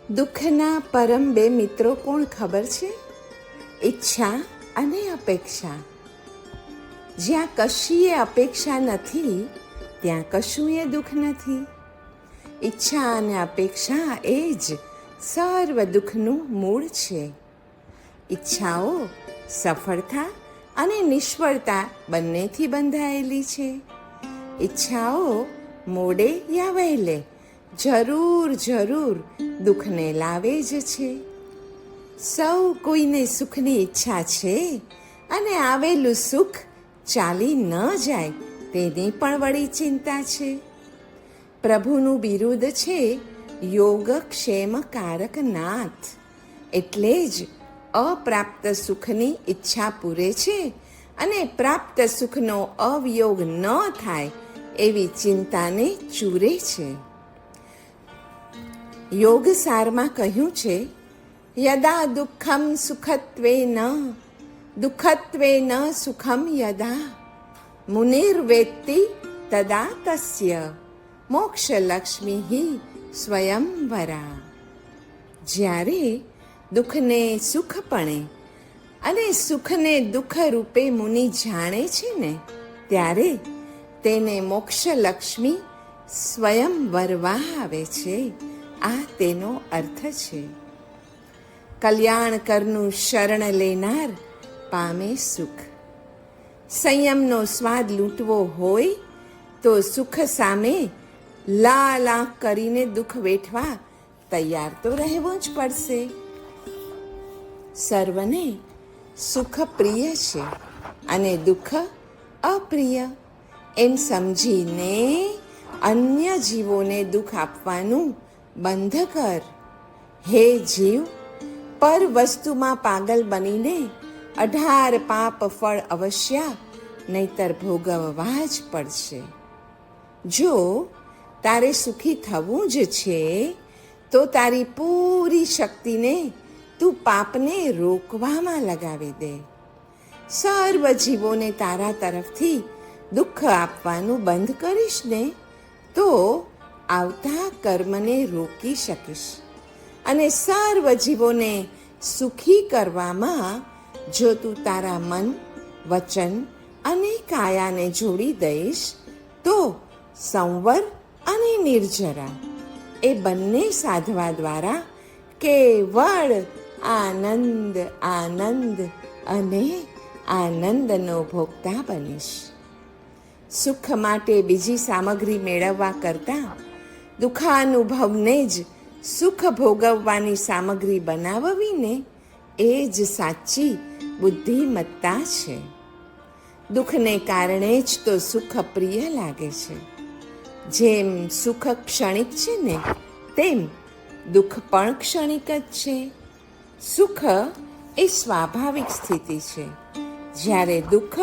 દુઃખના પરમ બે મિત્રો કોણ ખબર છે? ઈચ્છા અને અપેક્ષા. જ્યાં કશીએ અપેક્ષા નથી ત્યાં કશુંય દુઃખ નથી. ઈચ્છા અને અપેક્ષા એ જ સર્વ દુઃખનું મૂળ છે. ઈચ્છાઓ સફળતા અને નિષ્ફળતા બંનેથી બંધાયેલી છે. ઈચ્છાઓ મોડે યા વહેલે જરૂર દુઃખને લાવે જ છે. સૌ કોઈને સુખની ઈચ્છા છે અને આવેલું સુખ ચાલી ન જાય તેની પણ વળી ચિંતા છે. પ્રભુનું બિરુદ છે યોગક્ષેમકારક નાથ. એટલે જ અપ્રાપ્ત સુખની ઈચ્છા પૂરે છે અને પ્રાપ્ત સુખનો અવિયોગ ન થાય એવી ચિંતાને ચૂરે છે. યોગ સારમાં કહ્યું છે, યદા દુઃખમ દુઃખત્વે ન સુખમ યદા મુનિર્વેત્તિ તદા તસ્ય મોક્ષલક્ષ્મી સ્વયંવરા. જ્યારે દુઃખને સુખપણે અને સુખને દુઃખ રૂપે મુનિ જાણે છે ને ત્યારે તેને મોક્ષલક્ષ્મી સ્વયં વરવા આવે છે. આ તેનો અર્થ છે. કલ્યાણકરનું શરણ લેનાર પામે સુખ. સંયમનો સ્વાદ લૂંટવો હોય તો સુખ સામે લાખ કરીને દુઃખ વેઠવા તૈયાર તો રહેવું જ પડશે. સર્વને સુખ પ્રિય છે અને દુઃખ અપ્રિય એમ સમજીને અન્ય જીવોને દુઃખ આપવાનું બંધ કર. હે જીવ, પર વસ્તુમાં પાગલ બનીને 18 પાપ ફળ અવશ્ય નહીતર ભોગવવા જ પડશે. જો તારે સુખી થવું જ છે તો તારી પૂરી શક્તિને તું પાપને રોકવામાં લગાવી દે. સર્વ જીવોને તારા તરફથી દુઃખ આપવાનું બંધ કરીશ ને તો આવતા કર્મને રોકી શકીશ અને સર્વ જીવોને સુખી કરવામાં જો તું તારા મન, વચન અને કાયાને જોડી દઈશ તો સંવર અને નિર્જરા એ બંને સાધવા દ્વારા કેવળ આનંદ અને આનંદનો ભોગતા બનીશ. સુખ માટે બીજી સામગ્રી મેળવવા કરતાં દુઃખાનુભવને જ સુખ ભોગવવાની સામગ્રી બનાવવીને એ જ સાચી બુદ્ધિમત્તા છે. દુઃખને કારણે જ તો સુખ પ્રિય લાગે છે. જેમ સુખ ક્ષણિક છે ને તેમ દુઃખ પણ ક્ષણિક જ છે. સુખ એ સ્વાભાવિક સ્થિતિ છે, જ્યારે દુઃખ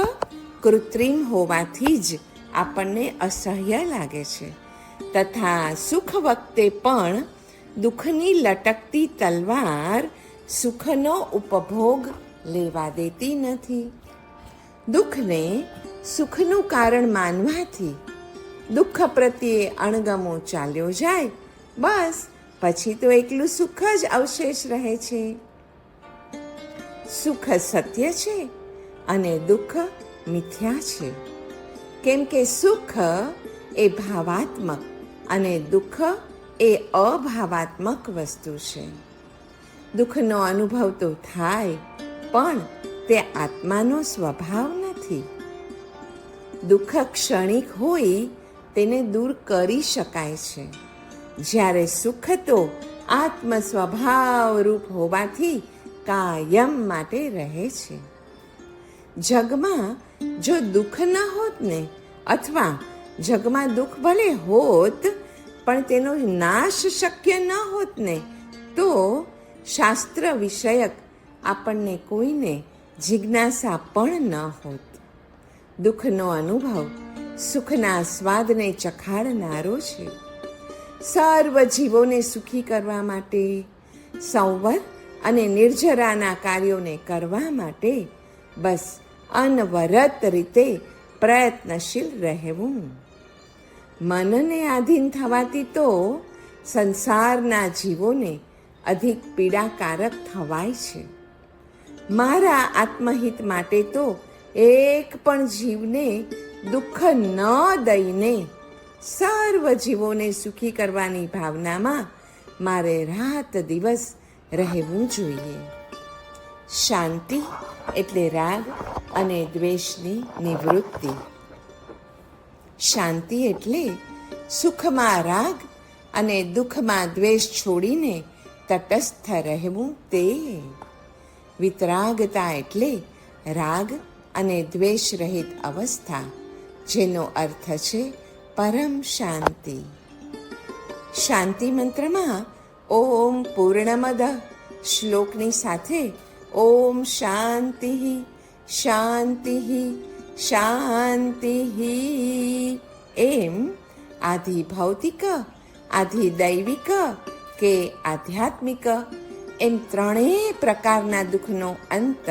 કૃત્રિમ હોવાથી જ આપણને અસહ્ય લાગે છે. તથા સુખ વખતે પણ દુઃખની લટકતી તલવાર સુખનો ઉપભોગ લેવા દેતી નથી. દુઃખને સુખનું કારણ માનવાથી દુઃખ પ્રત્યે અણગમો ચાલ્યો જાય. બસ પછી તો એકલું સુખ જ અવશેષ રહે છે. સુખ સત્ય છે અને દુઃખ મિથ્યા છે. કેમ કે સુખ એ ભાવાત્મક અને દુઃખ એ અભાવાત્મક વસ્તુ છે. દુઃખનો અનુભવ તો થાય પણ તે આત્માનો સ્વભાવ નથી. દુઃખ ક્ષણિક હોય તેને દૂર કરી શકાય છે, જ્યારે સુખ તો આત્મ સ્વભાવ રૂપ હોવાથી કાયમ માટે રહે છે. જગમાં જો દુઃખ ન હોત ને અથવા જગમાં દુઃખ ભલે હોત પણ તેનો નાશ શક્ય ન હોત ને તો શાસ્ત્ર વિષયક આપણને કોઈને જિજ્ઞાસા પણ ન હોત. દુઃખનો અનુભવ સુખના સ્વાદને ચખાડનારો છે. સર્વ જીવોને સુખી કરવા માટે, સંવર અને નિર્જરાના કાર્યોને કરવા માટે બસ અનવરત રીતે પ્રયત્નશીલ રહેવું. મનને આધીન થવાથી તો સંસારના જીવોને અધિક પીડાકારક થવાય છે. મારા આત્મહિત માટે તો એક પણ જીવને દુઃખ ન દઈને સર્વ જીવોને સુખી કરવાની ભાવનામાં મારે રાત દિવસ રહેવું જોઈએ. શાંતિ એટલે રાગ અને દ્વેષની નિવૃત્તિ. શાંતિ એટલે સુખમાં રાગ અને દુઃખમાં દ્વેષ છોડીને તટસ્થ રહેવું તે. વિતરાગતા એટલે રાગ અને દ્વેષ રહિત અવસ્થા, જેનો અર્થ છે પરમ શાંતિ. શાંતિ મંત્રમાં ઓમ પૂર્ણમદ શ્લોકની સાથે ઓમ શાંતિ શાંતિ શાંતિ એમ આધિ ભૌતિક, આધિ દૈવિક કે આધ્યાત્મિક એમ ત્રણેય પ્રકારના દુઃખનો અંત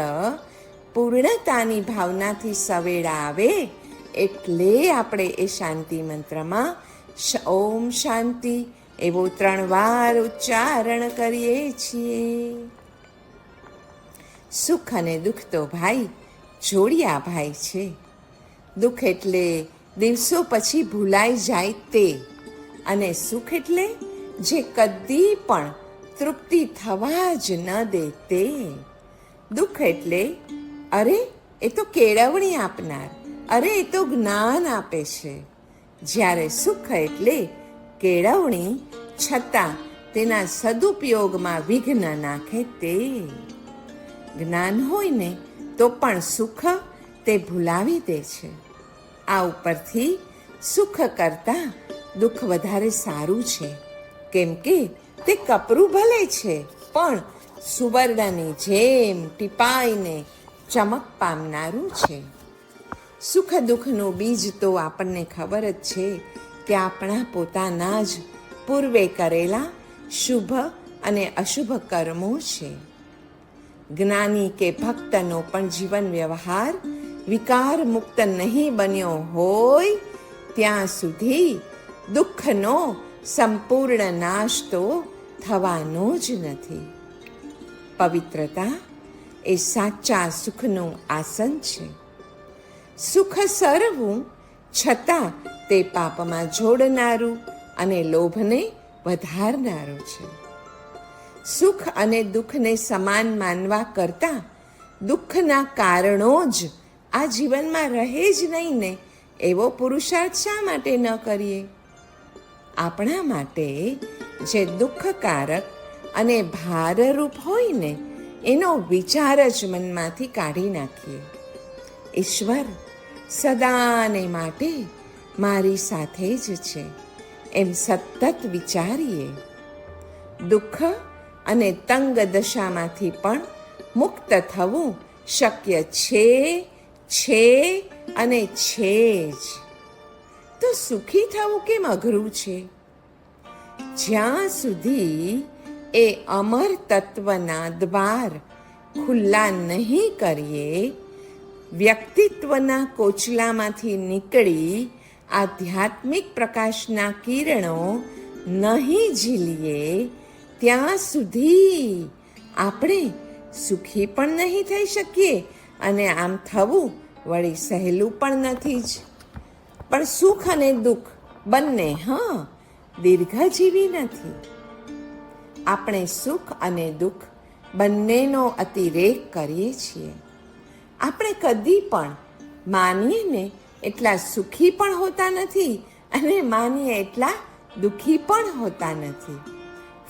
પૂર્ણતાની ભાવનાથી સવેળા આવે એટલે આપણે એ શાંતિ મંત્રમાં ઓમ શાંતિ એવો 3 વાર ઉચ્ચારણ કરીએ છીએ. સુખ અને દુઃખ તો ભાઈ જોડિયા ભાઈ છે. દુઃખ એટલે દિવસો પછી ભૂલાઈ જાય તે, અને સુખ એટલે જે કદી પણ તૃપ્તિ થવા જ ન દે તે. દુઃખ એટલે અરે એ તો કેળવણી આપનાર, અરે એ તો જ્ઞાન આપે છે. જ્યારે સુખ એટલે કેળવણી છતાં તેના સદુપયોગમાં વિઘ્ન નાખે તે. જ્ઞાન હોય ને તો પણ સુખ તે ભૂલાવી દે છે. આ ઉપરથી સુખ કરતાં દુઃખ વધારે સારું છે, કેમ કે તે કપરું ભલે છે પણ સુવર્ણની જેમ ટીપાઈને ચમક પામનારું છે. સુખ દુઃખનું બીજ તો આપણને ખબર જ છે કે આપણા પોતાના જ પૂર્વે કરેલા શુભ અને અશુભ કર્મો છે. જ્ઞાની કે ભક્તનો પણ જીવન વ્યવહાર વિકાર મુક્ત નહીં બન્યો હોય ત્યાં સુધી દુઃખનો સંપૂર્ણ નાશ તો થવાનો જ નથી. પવિત્રતા એ સાચા સુખનું આસન છે. સુખ સરવું છતાં તે પાપમાં જોડનારું અને લોભને વધારનારું છે. સુખ અને દુઃખને સમાન માનવા કરતાં દુઃખના કારણો જ આ જીવનમાં રહે જ નહીં ને એવો પુરુષાર્થ શા માટે ન કરીએ? આપણા માટે જે દુઃખકારક અને ભારરૂપ હોય ને એનો વિચાર જ મનમાંથી કાઢી નાખીએ. ઈશ્વર સદાને માટે મારી સાથે જ છે એમ સતત વિચારીએ. દુઃખ અને તંગ દશામાંથી પણ મુક્ત થવું શક્ય છે અને છે જ. તો સુખી થવું કેમ અઘરું છે? જ્યાં સુધી એ અમર તત્વના દ્વાર ખુલ્લા નહીં કરીએ, વ્યક્તિત્વના કોચલામાંથી નીકળી આધ્યાત્મિક પ્રકાશના કિરણો નહીં ઝીલીએ, ત્યાં સુધી આપણે સુખી પણ નહીં થઈ શકીએ અને આમ થવું વળી સહેલું પણ નથી જ. પણ સુખ અને દુઃખ બંને દીર્ઘજીવી નથી. આપણે સુખ અને દુઃખ બંનેનો અતિરેક કરીએ છીએ. આપણે કદી પણ માનીએ ને એટલા સુખી પણ હોતા નથી અને માનીએ એટલા દુઃખી પણ હોતા નથી.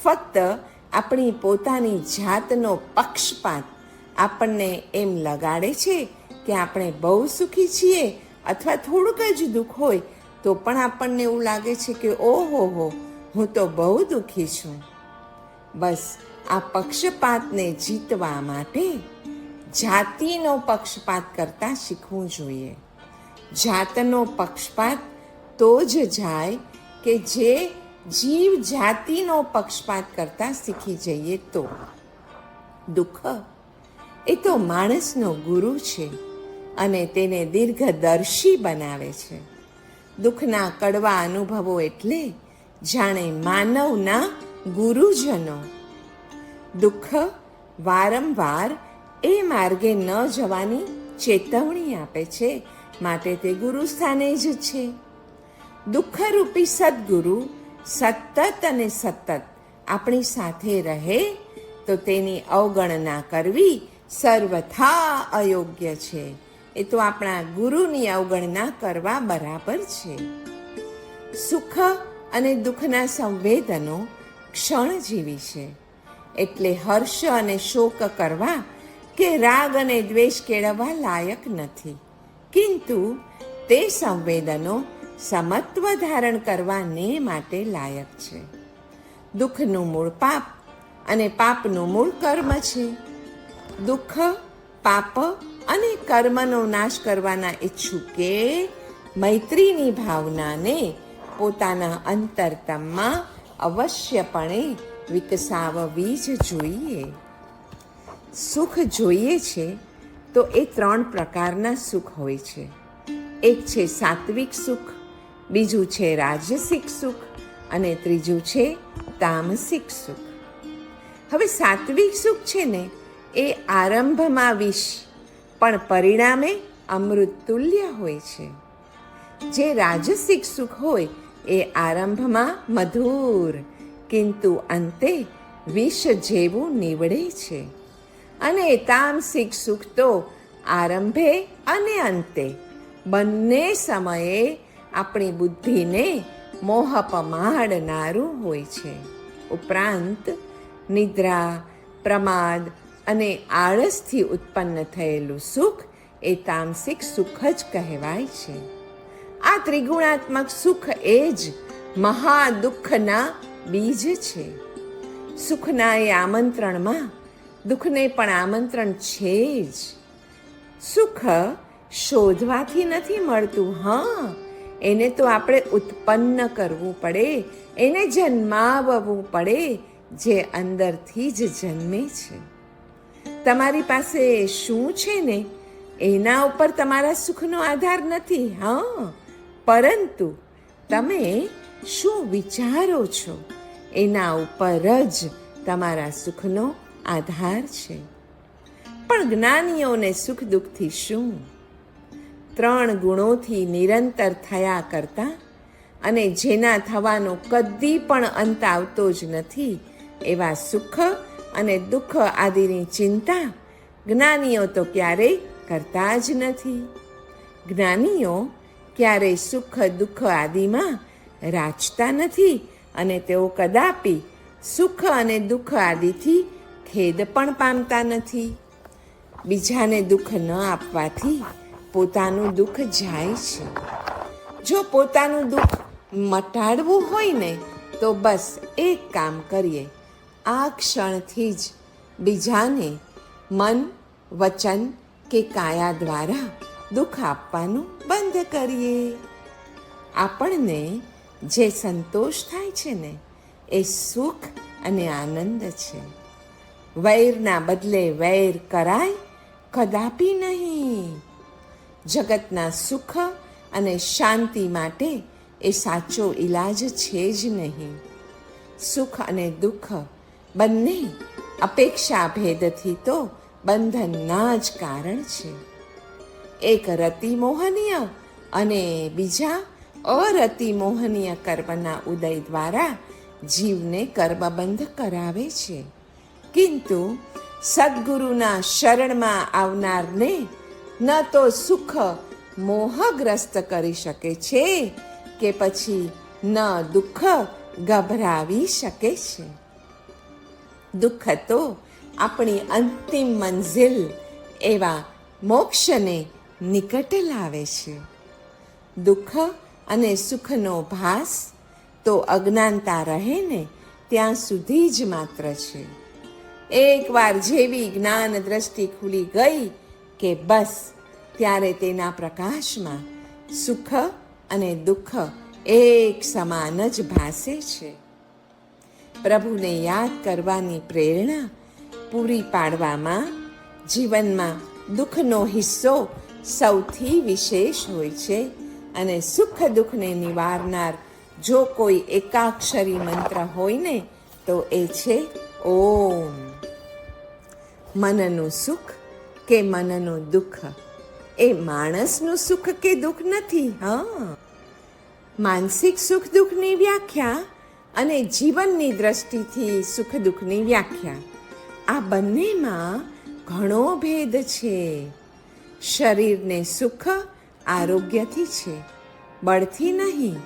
ફક્ત આપણી પોતાની જાતનો પક્ષપાત આપણને એમ લગાડે છે કે આપણે બહુ સુખી છીએ, અથવા થોડુંક જ દુઃખ હોય તો પણ આપણને એવું લાગે છે કે ઓહો હું તો બહુ દુઃખી છું. બસ આ પક્ષપાતને જીતવા માટે જાતિનો પક્ષપાત કરતાં શીખવું જોઈએ. જાતનો પક્ષપાત તો જ જાય કે જે જીવ જાતિનો પક્ષપાત કરતાં શીખી જઈએ તો. દુઃખ એ તો માણસનો ગુરુ છે અને તેને દીર્ઘદર્શી બનાવે છે. દુઃખના કડવા અનુભવો એટલે જાણે માનવના ગુરુજનો. દુઃખ વારંવાર એ માર્ગે ન જવાની ચેતવણી આપે છે, માટે તે ગુરુ સ્થાને જ છે. દુઃખરૂપી સદગુરુ સતત અને સતત આપણી સાથે રહે તો તેની અવગણના કરવી સર્વથા અયોગ્ય છે. એ તો આપણા ગુરુની અવગણના કરવા બરાબર છે. સુખ અને દુઃખના સંવેદનો ક્ષણજીવી છે, એટલે હર્ષ અને શોક કરવા કે રાગ અને દ્વેષ કેળવવા લાયક નથી. કિંતુ તે સંવેદનો સમત્વ ધારણ કરવાને માટે લાયક છે. દુઃખનું મૂળ પાપ અને પાપનું મૂળ કર્મ છે. દુઃખ, પાપ અને કર્મનો નાશ કરવાના ઈચ્છુકે મૈત્રીની ભાવનાને પોતાના અંતરતમમાં અવશ્યપણે વિકસાવવી જ જોઈએ. સુખ જોઈએ છે તો એ 3 પ્રકારના સુખ હોય છે. એક છે સાત્વિક સુખ, બીજું છે રાજસિક સુખ અને ત્રીજું છે તામસિક સુખ. હવે સાત્વિક સુખ છે ને એ આરંભમાં વિષ પણ પરિણામે અમૃત તુલ્ય હોય છે. જે રાજસિક સુખ હોય એ આરંભમાં મધુર, કિંતુ અંતે વિષ જેવું નીવડે છે. અને તામસિક સુખ તો આરંભે અને અંતે બંને સમયે આપણી બુદ્ધિને મોહ પમાડનારું હોય છે. ઉપરાંત નિદ્રા, પ્રમાદ અને આળસથી ઉત્પન્ન થયેલું સુખ એ તામસિક સુખ જ કહેવાય છે. આ ત્રિગુણાત્મક સુખ એ જ મહાદુઃખના બીજ છે. સુખના એ આમંત્રણમાં દુઃખને પણ આમંત્રણ છે જ. સુખ શોધવાથી નથી મળતું. એને તો આપણે ઉત્પન્ન કરવું પડે, એને જન્માવવું પડે, જે અંદરથી જ જન્મે છે. તમારી પાસે શું છે ને એના ઉપર તમારા સુખનો આધાર નથી, પરંતુ તમે શું વિચારો છો એના ઉપર જ તમારા સુખનો આધાર છે. પણ જ્ઞાનીઓને સુખ દુઃખથી શું? 3 ગુણોથી નિરંતર થયા કરતા અને જેના થવાનો કદી પણ અંત આવતો જ નથી એવા સુખ અને દુઃખ આદિની ચિંતા જ્ઞાનીઓ તો ક્યારેય કરતા જ નથી. જ્ઞાનીઓ ક્યારેય સુખ દુઃખ આદિમાં રાચતા નથી અને તેઓ કદાપી સુખ અને દુઃખ આદિથી ખેદ પણ પામતા નથી. બીજાને દુઃખ ન આપવાથી પોતાનું દુઃખ જાય છે. જો પોતાનું દુઃખ મટાડવું હોય ને તો બસ એક કામ કરીએ, આ ક્ષણથી જ બીજાને મન, વચન કે કાયા દ્વારા દુઃખ આપવાનું બંધ કરીએ. આપણને જે સંતોષ થાય છે ને એ સુખ અને આનંદ છે. વૈરના બદલે વૈર કરાય કદાપી નહીં. જગતના સુખ અને શાંતિ માટે એ સાચો ઈલાજ છે જ નહીં. સુખ અને દુઃખ બંને અપેક્ષા ભેદથી તો બંધનના જ કારણ છે. એક રતિમોહનીય અને બીજા અરતિમોહનીય કર્મના ઉદય દ્વારા જીવને કર્મબંધ કરાવે છે. કિંતુ સદ્ગુરુના શરણમાં આવનારને ન તો સુખ મોહગ્રસ્ત કરી શકે છે કે પછી ન દુઃખ ગભરાવી શકે છે. દુઃખ તો આપણી અંતિમ મંઝિલ એવા મોક્ષને નિકટ લાવે છે. દુઃખ અને સુખનો ભાસ તો અજ્ઞાનતા રહે ને ત્યાં સુધી જ માત્ર છે. એકવાર જેવી જ્ઞાન દ્રષ્ટિ ખુલી ગઈ કે બસ ત્યારે તેના પ્રકાશમાં સુખ અને દુઃખ એક સમાન જ ભાસે છે. પ્રભુને યાદ કરવાની પ્રેરણા પૂરી પાડવામાં જીવનમાં દુઃખનો હિસ્સો સૌથી વિશેષ હોય છે અને સુખ દુઃખને નિવારનાર જો કોઈ એકાક્ષરી મંત્ર હોય ને તો એ છે ઓમ. મનનું સુખ કે મનનું દુઃખ એ માણસનું સુખ કે દુઃખ નથી. માનસિક સુખ દુઃખની વ્યાખ્યા અને જીવનની દ્રષ્ટિથી સુખ દુઃખની વ્યાખ્યા, આ બંનેમાં ઘણો ભેદ છે. શરીરને સુખ આરોગ્યથી છે, બળથી નહીં.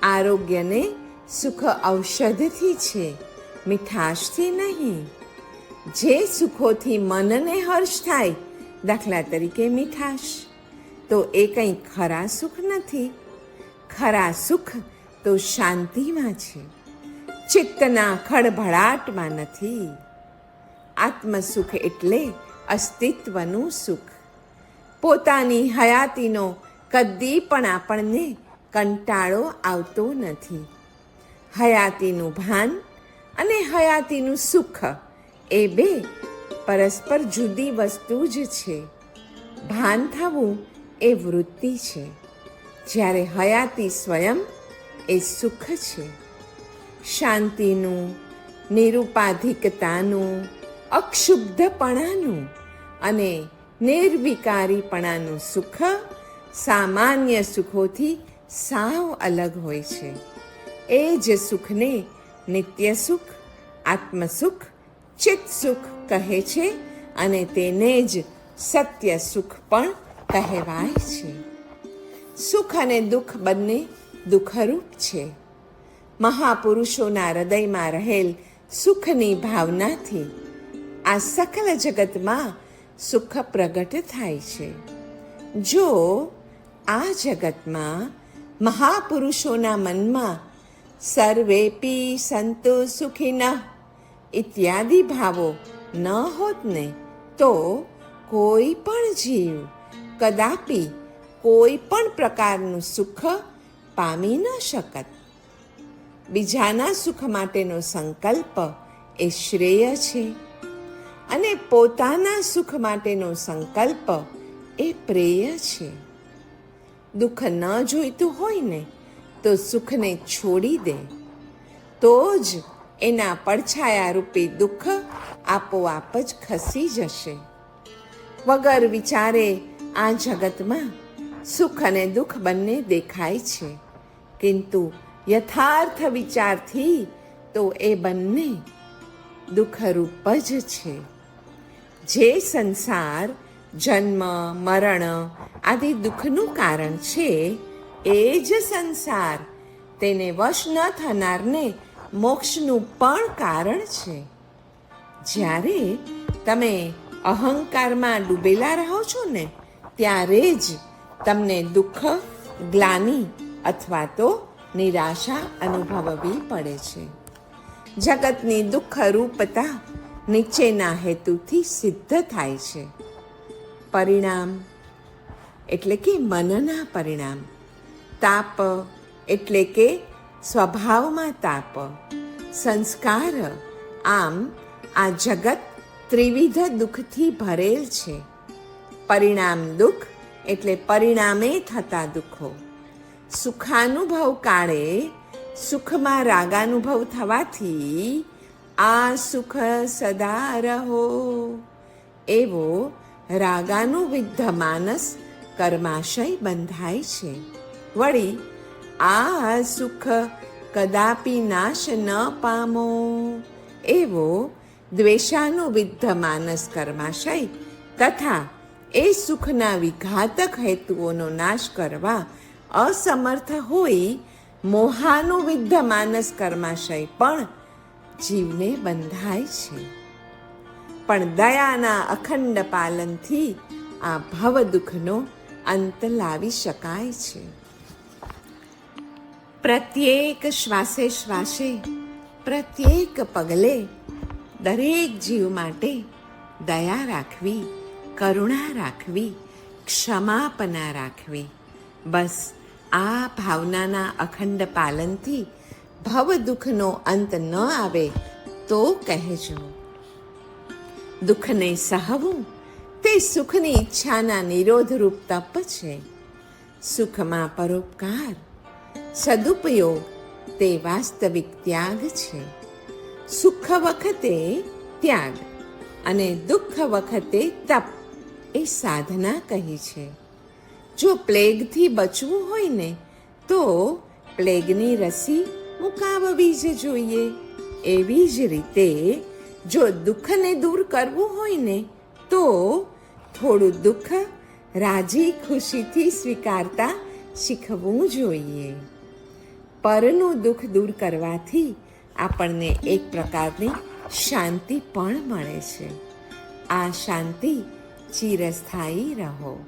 આરોગ્યને સુખ ઔષધથી છે, મીઠાશથી નહીં. જે સુખોથી મનને હર્ષ થાય, દાખલા તરીકે મીઠાશ, તો એ કંઈ ખરા સુખ નથી. ખરા સુખ તો શાંતિમાં છે, ચિત્તના ખળભળાટમાં નથી. આત્મસુખ એટલે અસ્તિત્વનું સુખ. પોતાની હયાતીનો કદી પણ આપણને કંટાળો આવતો નથી. હયાતીનું ભાન અને હયાતીનું સુખ એ બે પરસ્પર જુદી વસ્તુ જ છે. ભાન થવું એ વૃત્તિ છે, જ્યારે હયાતી સ્વયં એ સુખ છે. શાંતિનું, નિરુપાધિકતાનું, અક્ષુબ્ધપણાનું અને નિર્વિકારીપણાનું સુખ સામાન્ય સુખોથી સાવ અલગ હોય છે. એ જ સુખને નિત્ય સુખ, આત્મસુખ, ચિત્ત સુખ કહે છે અને તેને જ સત્ય સુખ પણ કહેવાય છે. સુખ અને દુઃખ બંને દુઃખરૂપ છે. મહાપુરુષોના હૃદયમાં રહેલ સુખની ભાવનાથી આ સકલ જગતમાં સુખ પ્રગટ થાય છે. જો આ જગતમાં મહાપુરુષોના મનમાં સર્વેપી સંતો સુખિનઃ ઇત્યાદિ ભાવો ન હોત ને, તો કોઈ પણ જીવ કદાપી કોઈ પણ પ્રકારનું સુખ પામી ન શકત. બીજાના સુખ માટેનો સંકલ્પ એ શ્રેય છે અને પોતાના સુખ માટેનો સંકલ્પ એ પ્રેય છે. દુઃખ ન જોઈતું હોય ને તો સુખને છોડી દે, તો જ એના પડછાયા રૂપી દુઃખ આપોઆપ જ ખસી જશે. વગર વિચારે આ જગતમાં સુખ અને દુઃખ બંને દેખાય છે, કિંતુ યથાર્થ વિચારથી તો એ બંને દુઃખરૂપ જ છે. જે સંસાર જન્મ, મરણ આદિ દુઃખનું કારણ છે, એ જ સંસાર તેને વશ ન થનારને મોક્ષનું પણ કારણ છે. જ્યારે તમે અહંકારમાં ડૂબેલા રહો છો ને, ત્યારે જ તમને દુઃખ, ગ્લાનિ અથવા તો નિરાશા અનુભવવી પડે છે. જગતની દુઃખરૂપતા નીચેના હેતુથી સિદ્ધ થાય છે. પરિણામ એટલે કે મનના પરિણામ, તાપ એટલે કે સ્વભાવમાં તાપ, સંસ્કાર. આમ આ જગત ત્રિવિધ દુઃખથી ભરેલ છે. પરિણામ દુઃખ એટલે પરિણામે થતા દુઃખો. સુખાનુભવ કાળે સુખમાં રાગાનુભવ થવાથી આ સુખ સદા રહો એવો રાગાનુવિદ્ધ માનસ કર્માશય બંધાય છે. વળી આ સુખ કદાપી નાશ ન પામો એવો દ્વેષાનુવિદ્ધ માનસ કર્માશય તથા એ સુખના વિઘાતક હેતુઓનો નાશ કરવા અસમર્થ હોય મોહાનુવિદ્ધ માનસ કર્માશય પણ જીવને બંધાય છે. પણ દયાના અખંડ પાલનથી આ ભવ દુઃખનો અંત લાવી શકાય છે. પ્રત્યેક શ્વાસે શ્વાસે, પ્રત્યેક પગલે દરેક જીવ માટે દયા રાખવી, કરુણા રાખવી, ક્ષમાપના રાખવી. બસ આ ભાવનાના અખંડ પાલનથી ભવ દુઃખનો અંત ન આવે તો કહેજો. દુઃખને સહવું તે સુખની ઈચ્છાના નિરોધરૂપ તપ છે. સુખમાં પરોપકાર, સદુપયોગ તે વાસ્તવિક ત્યાગ છે. સુખ વખતે ત્યાગ અને દુઃખ વખતે તપ એ સાધના કહી છે. જો પ્લેગથી બચવું હોય ને તો પ્લેગની રસી મુકાવવી જ જોઈએ. એવી જ રીતે જો દુઃખને દૂર કરવું હોય ને તો થોડું દુઃખ રાજી ખુશીથી સ્વીકારતા શીખવું જોઈએ. પરનું દુઃખ દૂર કરવાથી આપણને એક પ્રકારની શાંતિ પણ મળે છે. આ શાંતિ ચિરસ્થાયી રહો.